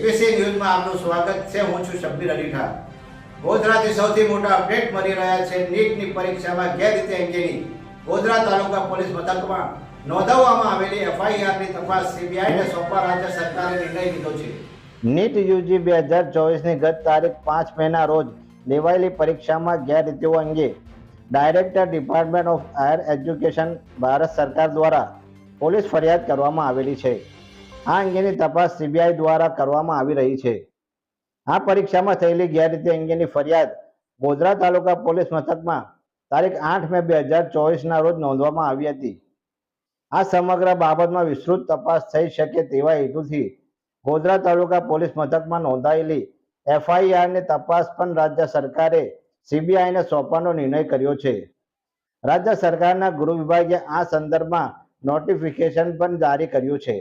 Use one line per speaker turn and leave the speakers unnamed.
ABC ન્યૂઝમાં આપનું સ્વાગત છે। હું છું શબ્બીર અલીઠા। ગોધરાથી સૌથી મોટા અપડેટ મળી રહ્યા છે। નીટની પરીક્ષામાં ગેરરીતિ અંગેની ગોધરા તાલુકા પોલીસ મથકમાં નોંધાવવામાં આવેલી એફઆઈઆરની તપાસ સીબીઆઈને સોંપવા રાજ્ય સરકારે નિર્ણય લીધો છે। નીટ યુજી 2024ની ગત તારીખ 5 મેના રોજ લેવાયેલી પરીક્ષામાં ગેરરીતિઓ અંગે director department of higher education Bharat સરકાર દ્વારા પોલીસ ફરિયાદ કરવામાં આવેલી છે। આ અંગેની તપાસ સીબીઆઈ દ્વારા કરવામાં આવી રહી છે। આ પરીક્ષામાં થયેલી ગેરરીતિ અંગેની ફરિયાદ ગોધરા તાલુકા પોલીસ મથકમાં તારીખ 8 મે 2024ના રોજ નોંધવામાં આવી હતી। આ સમગ્ર બાબતમાં વિસ્તૃત તપાસ થઈ શકે તેવા હેતુથી ગોધરા તાલુકા પોલીસ મથકમાં નોંધાયેલી એફઆઈઆરની તપાસ પણ રાજ્ય સરકારે સીબીઆઈને સોંપવાનો નિર્ણય કર્યો છે। રાજ્ય સરકારના ગૃહ વિભાગે આ સંદર્ભમાં નોટિફિકેશન પણ જારી કર્યું છે।